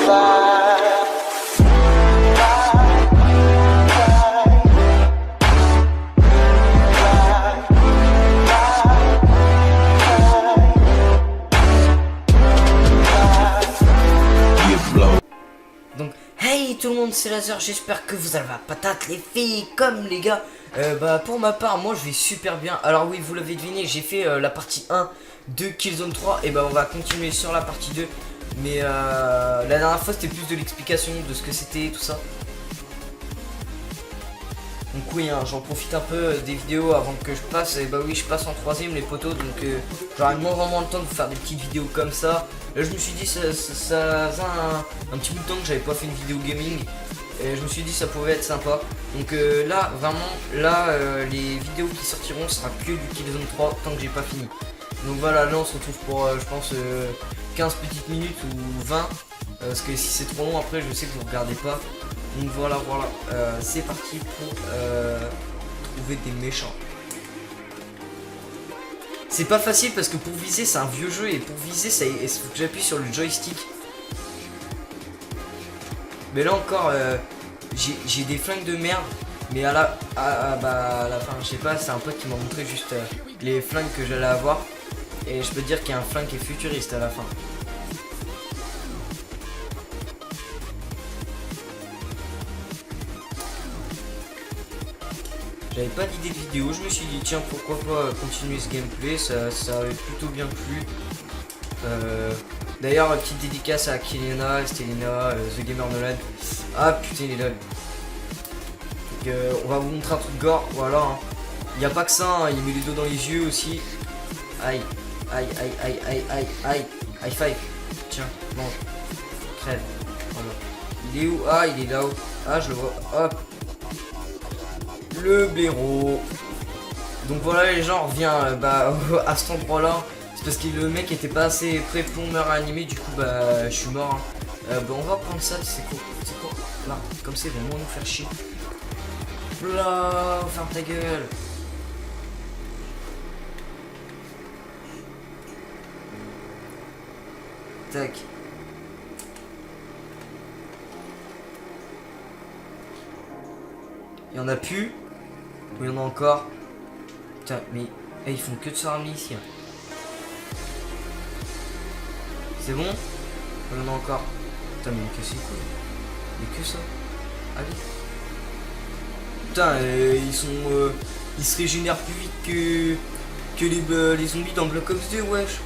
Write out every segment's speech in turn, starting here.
Donc, hey tout le monde, c'est Laser, j'espère que vous allez à patate les filles comme les gars. Pour ma part, moi je vais super bien. Alors oui, vous l'avez deviné, j'ai fait la partie 1 de Killzone 3. Et on va continuer sur la partie 2. Mais la dernière fois c'était plus de l'explication de ce que c'était tout ça. Donc oui, hein, j'en profite un peu des vidéos avant que je passe. Et oui, je passe en troisième les potos. Donc j'aurai moins vraiment le temps de faire des petites vidéos comme ça. Là je me suis dit ça faisait un petit bout de temps que j'avais pas fait une vidéo gaming. Et je me suis dit ça pouvait être sympa. Donc là vraiment les vidéos qui sortiront sera que du Killzone 3 tant que j'ai pas fini. Donc voilà, là on se retrouve pour je pense 15 petites minutes ou 20. Parce que si c'est trop long après je sais que vous regardez pas. Donc voilà, c'est parti pour trouver des méchants. C'est pas facile parce que pour viser c'est un vieux jeu et pour viser il faut que j'appuie sur le joystick. Mais là encore j'ai des flingues de merde. Mais à la fin je sais pas, c'est un pote qui m'a montré juste les flingues que j'allais avoir. Et je peux dire qu'il y a un flingue qui est futuriste à la fin. J'avais pas d'idée de vidéo, je me suis dit tiens pourquoi pas continuer ce gameplay, ça avait plutôt bien plu. D'ailleurs petite dédicace à Kiliana, Stelina, The Gamer Nolan. Ah putain il est là. Donc, on va vous montrer un truc gore, voilà. Hein. Il n'y a pas que ça, hein, il met les dos dans les yeux aussi. Aïe, aïe, aïe, aïe, aïe, aïe, aïe, high five. Tiens, mange, crève. Voilà. Il est où? Ah il est là-haut. Ah je le vois, hop. Le blaireau. Donc voilà les gens, on revient à cet endroit là. C'est parce que le mec était pas assez prêt pour me réanimer. Du coup je suis mort hein. On va prendre ça, c'est quoi là, comme c'est vraiment nous faire chier. Là, ferme ta gueule. Tac. Il y en a plus. Ou il y en a encore. Putain, mais ils font que de se ramener ici. Hein. C'est bon? Il y en a encore. Putain, mais que c'est cool. Mais que ça. Allez. Putain, ils se régénèrent plus vite que les zombies dans Black Ops 2, wesh.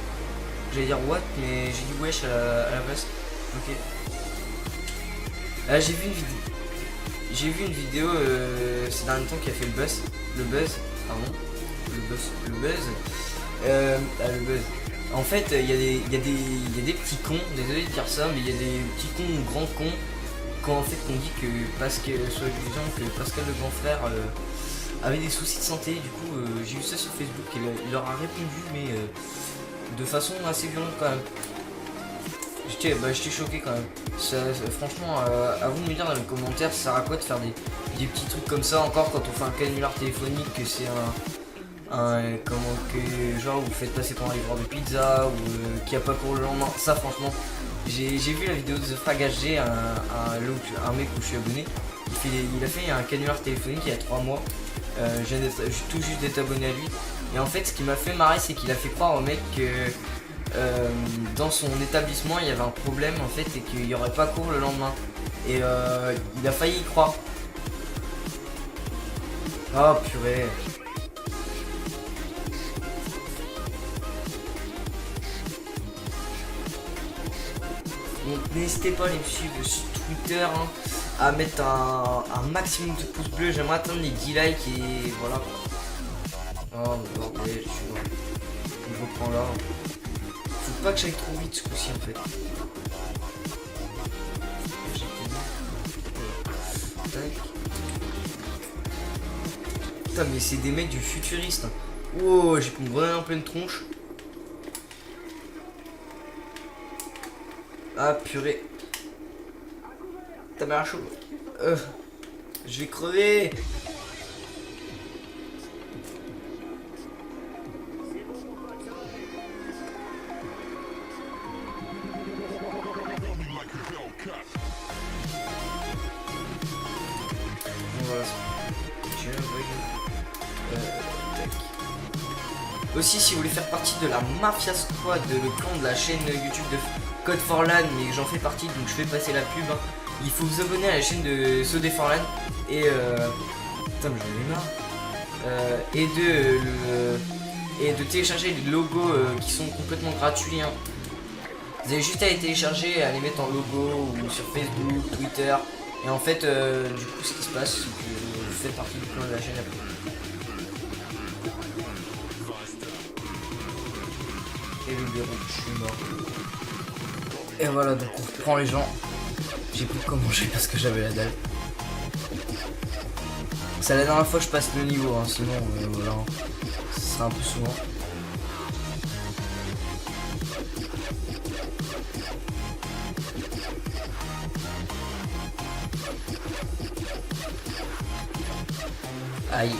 J'allais dire what, mais j'ai dit wesh à la place. Ok. Là, j'ai vu une vidéo ces derniers temps qui a fait le buzz. Le buzz. En fait, il y a des petits cons, désolé de dire ça, mais il y a des petits cons ou grands cons quand en fait on dit que Pascal le grand frère avait des soucis de santé. Du coup, j'ai vu ça sur Facebook et il leur a répondu, mais de façon assez violente quand même. J'étais choqué quand même. Franchement, à vous de me dire dans les commentaires, ça sert à quoi de faire des petits trucs comme ça, encore quand on fait un canular téléphonique, que c'est genre vous faites passer pour un livreur de pizza ou qu'il n'y a pas pour le lendemain. Ça franchement, j'ai vu la vidéo de The Frag HG, un mec où je suis abonné. Il a fait un canular téléphonique il y a 3 mois. Je viens tout juste d'être abonné à lui. Et en fait ce qui m'a fait marrer, c'est qu'il a fait croire au mec que dans son établissement il y avait un problème en fait et qu'il n'y aurait pas cours le lendemain. Et il a failli y croire. Oh purée. Donc n'hésitez pas à les suivre sur Twitter hein, à mettre un maximum de pouces bleus. J'aimerais atteindre les 10 likes et voilà. Oh bordel, je suis là. Je reprends là. Faut pas que j'aille trop vite ce coup-ci en fait. Putain mais c'est des mecs du futuriste. Oh j'ai pris une grenade en pleine tronche. Ah purée. T'as mère chaud. Je vais crever. voilà. Tac. Aussi, si vous voulez faire partie de la Mafia Squad, le clan de la chaîne YouTube de Code for LAN, mais j'en fais partie, donc je fais passer la pub. Hein. Il faut vous abonner à la chaîne de Sodé for LAN et putain, mais j'en ai marre. Et de télécharger les logos qui sont complètement gratuits. Hein. Vous avez juste à les télécharger, à les mettre en logo ou sur Facebook, Twitter. Et en fait, du coup, ce qui se passe, c'est que vous faites partie du clan de la chaîne après. Et le bureau, je suis mort. Et voilà, donc on reprend les gens. J'ai plus de quoi manger parce que j'avais la dalle. C'est la dernière fois que je passe le niveau, hein, sinon voilà, ce sera un peu souvent. Aïe.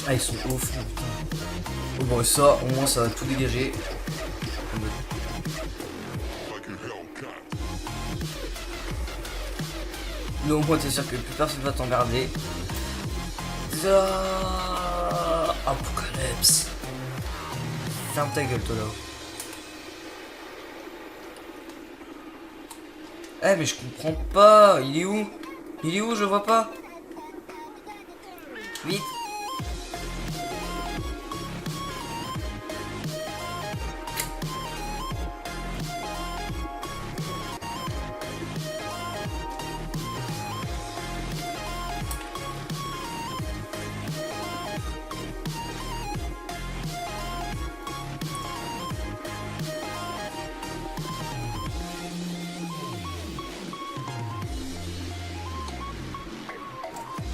Ah, ils sont au fond, putain. Oh, bon, ça, au moins, ça va tout dégager. Là, au moins, t'es sûr que plus personne va t'emmerder. Apocalypse. Ferme ta gueule, toi, là. Eh, mais je comprends pas. Il est où? Il est où? Je vois pas. Vite.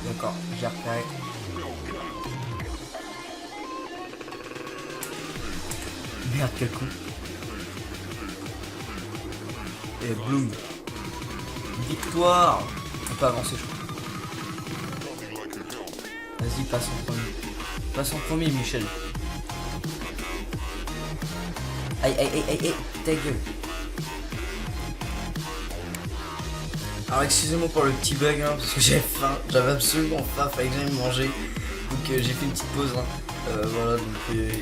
D'accord, j'ai repéré. Merde, quel coup. Et bloom. Victoire. On peut avancer, je crois. Vas-y, passe en premier. Passe en premier, Michel. Aïe, aïe, aïe, aïe, aïe, ta gueule. Alors excusez-moi pour le petit bug, hein, parce que j'avais faim, j'avais absolument faim, fallait que j'aille manger. Donc j'ai fait une petite pause. Hein. Voilà, donc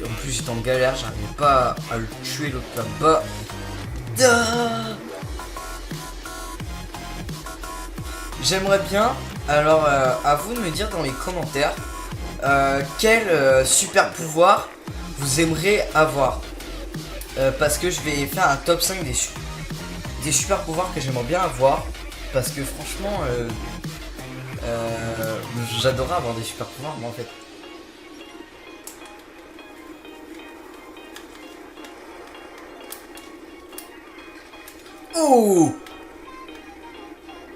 en plus j'étais en galère, j'arrivais pas à le tuer l'autre là-bas. J'aimerais bien, alors à vous de me dire dans les commentaires quel super pouvoir vous aimeriez avoir. Parce que je vais faire un top 5 des super pouvoirs que j'aimerais bien avoir. Parce que franchement, j'adorerais avoir des super pouvoirs, moi en fait. Oh!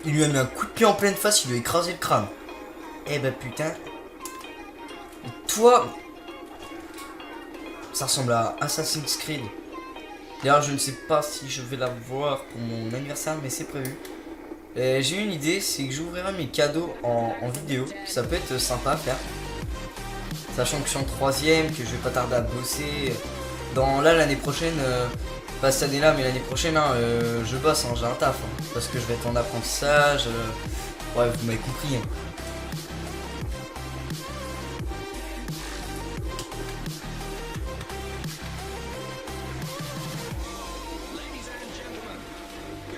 Il lui a mis un coup de pied en pleine face, il lui a écrasé le crâne. Eh bah putain. Et toi, ça ressemble à Assassin's Creed. D'ailleurs, je ne sais pas si je vais la voir pour mon anniversaire, mais c'est prévu. J'ai une idée, c'est que j'ouvrirai mes cadeaux en vidéo. Ça peut être sympa à faire. Sachant que je suis en 3ème, que je vais pas tarder à bosser. Là, l'année prochaine, pas cette année-là, mais l'année prochaine, hein, je bosse, hein, j'ai un taf. Hein, parce que je vais être en apprentissage. Ouais, vous m'avez compris. Hein.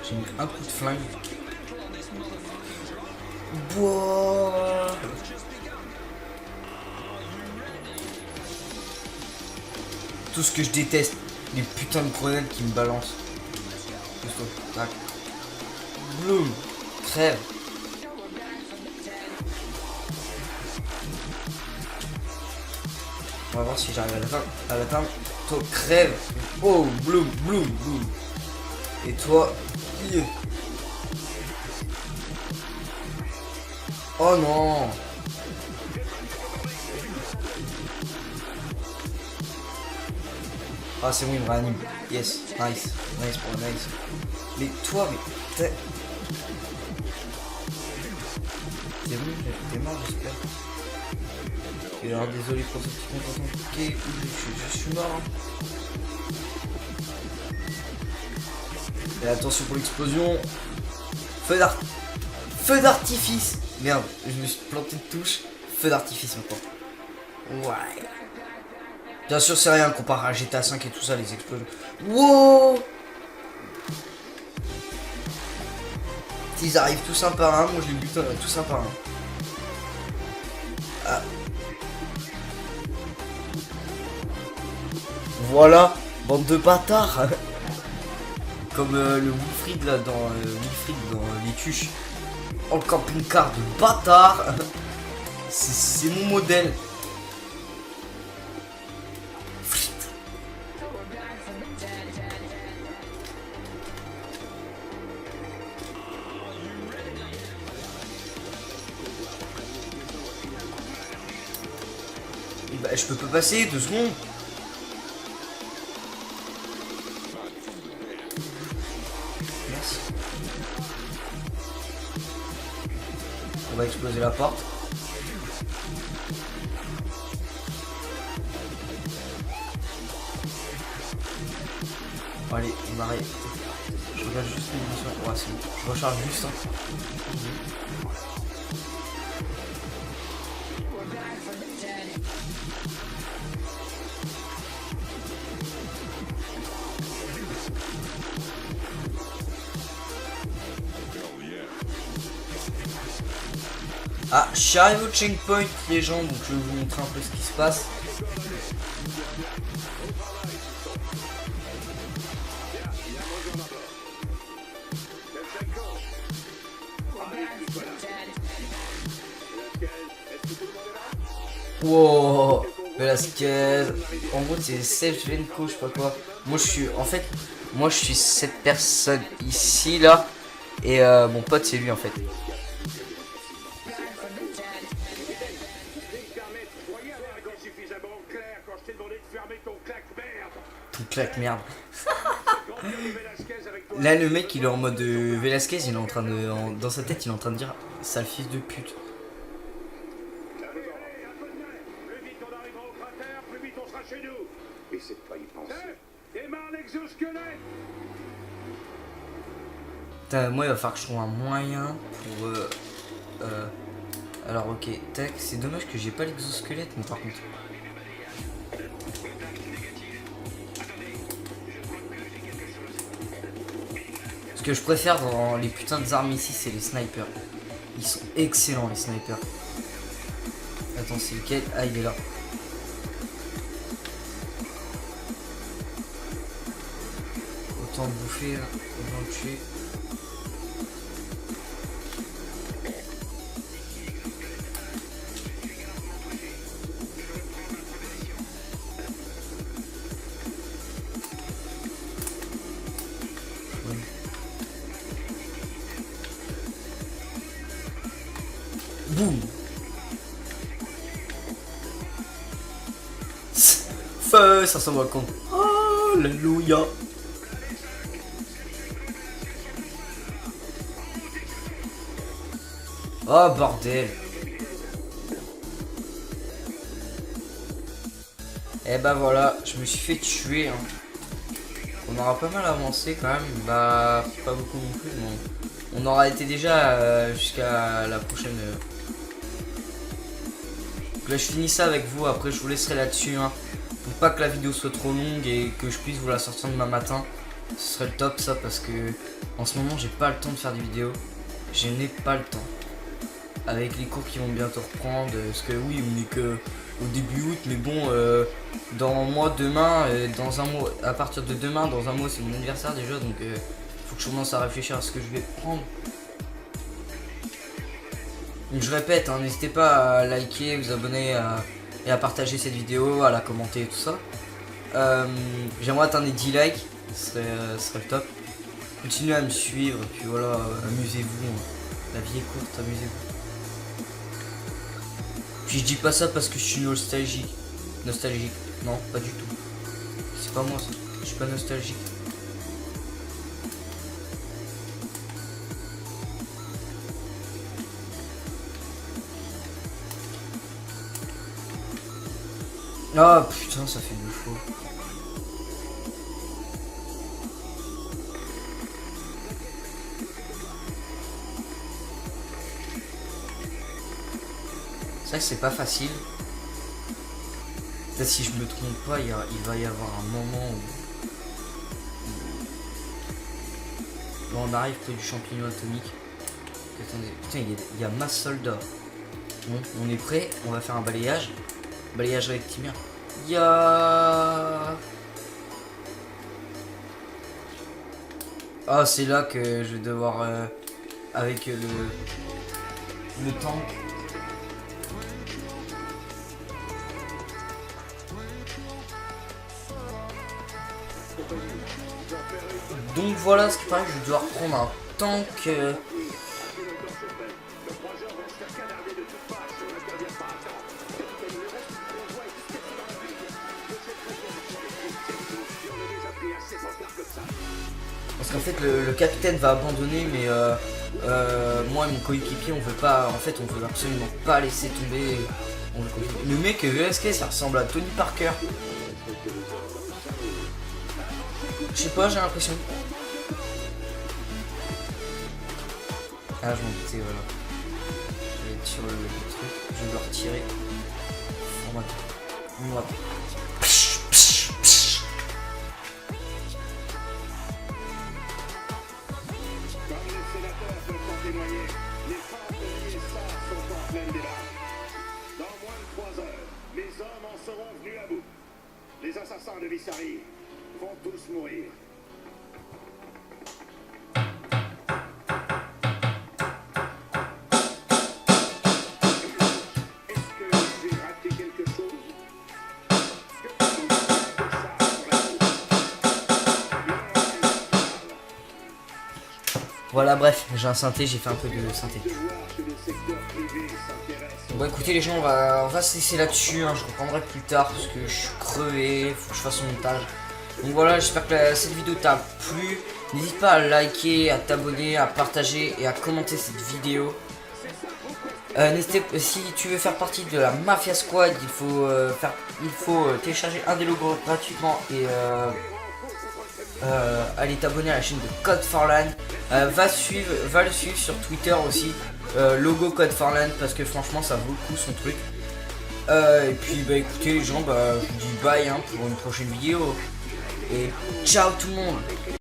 J'ai mis un coup de flingue. Boah. Tout ce que je déteste, les putains de grenades qui me balancent. Tac. Bloom. Crève. On va voir si j'arrive à l'atteindre. Toi, crève. Oh, bloom, bloom, bloom. Et toi, yeah. Oh non. Ah c'est bon, il me réanime. Yes, nice. Nice pour nice. Mais toi, mais t'es... C'est bon, t'es mort j'espère. Et alors désolé pour ce petit content. Ok, je suis mort. Hein. Et attention pour l'explosion. Feu d'artifice. Merde, je me suis planté de touche. Feu d'artifice encore. Ouais. Bien sûr, c'est rien comparé à GTA 5 et tout ça, les explosions. Wow. Ils arrivent tous un par un, moi je les bute tous un par un. Ah. Voilà, bande de bâtards. Comme le Wilfried là dans les Tuches. Oh, le camping-car de bâtard. C'est mon modèle. Bah, je peux pas passer 2 secondes. Merci. On va exploser la porte. Bon, allez, on arrête. Je regarde juste les munitions. Ouais, c'est bon. Je recharge juste. Hein. Ah, je suis arrivé au checkpoint, les gens, donc je vais vous montrer un peu ce qui se passe. Wow, Velasquez. En gros, c'est Sef Venko, je sais pas quoi. Moi, je suis cette personne ici, là. Et mon pote, c'est lui, en fait. Ton claque merde. Là le mec il est en mode Velasquez, il est en train de. Dans sa tête il est en train de dire sale fils de pute. Putain, moi il va falloir que je trouve un moyen pour alors ok, tac, c'est dommage que j'ai pas l'exosquelette mais par contre. Ce que je préfère dans les putains d'armes ici, c'est les snipers. Ils sont excellents les snipers. Attends, c'est lequel? Ah, il est là. Autant le bouffer, là. Autant le tuer. Boum. Feu, ça s'en va con. Alléluia. Oh bordel. Et bah voilà, je me suis fait tuer. Hein. On aura pas mal avancé quand même. Bah pas beaucoup non plus. Mais on aura été déjà jusqu'à la prochaine. Donc là je finis ça avec vous. Après je vous laisserai là-dessus. Hein, pour pas que la vidéo soit trop longue et que je puisse vous la sortir demain matin. Ce serait le top ça parce que en ce moment j'ai pas le temps de faire des vidéos. Je n'ai pas le temps. Avec les cours qui vont bientôt reprendre. Parce que oui on est que au début août, mais bon, dans un mois, demain, dans un mois, à partir de demain, dans un mois, c'est mon anniversaire déjà, donc faut que je commence à réfléchir à ce que je vais prendre. Donc je répète, hein, n'hésitez pas à liker, vous abonner et à partager cette vidéo, à la commenter et tout ça. J'aimerais atteindre les 10 likes, ce serait le top. Continuez à me suivre, et puis voilà, amusez-vous, hein. La vie est courte, amusez-vous. Puis je dis pas ça parce que je suis nostalgique. Nostalgique. Non, pas du tout. C'est pas moi ça. Je suis pas nostalgique. Ah putain, ça fait du faux. vrai que c'est pas facile. Peut-être si je me trompe pas, il va y avoir un moment où on arrive près du champignon atomique. Attendez, putain, il y a masse soldats. Bon, on est prêt, on va faire un balayage. Balayage rectiligne. Il y a... Ah, c'est là que je vais devoir... avec le tank. Donc voilà, ce qui paraît, je vais devoir prendre un tank. Parce qu'en fait, le capitaine va abandonner, mais moi et mon coéquipier, on veut pas. En fait, on veut absolument pas laisser tomber. Le mec VSK, ça ressemble à Tony Parker. Je sais pas, j'ai l'impression. Ah, je m'en doutais, voilà. Je vais être sur le truc, je vais le retirer. On va. Les assassins de Vissari vont tous mourir. Est-ce que j'ai raté quelque chose? Voilà, bref, j'ai un synthé, j'ai fait un peu de synthé. Bon, écoutez les gens, on va se laisser là-dessus, hein. Je reprendrai plus tard parce que je suis crevé, faut que je fasse mon montage. Donc voilà, j'espère que cette vidéo t'a plu. N'hésite pas à liker, à t'abonner, à partager et à commenter cette vidéo. Si tu veux faire partie de la Mafia Squad, il faut télécharger un des logos gratuitement et aller t'abonner à la chaîne de Code for Land. Va le suivre sur Twitter aussi, logo Code for Land, parce que franchement ça vaut le coup son truc. Et puis bah écoutez les gens, je vous dis bye hein, pour une prochaine vidéo et ciao tout le monde.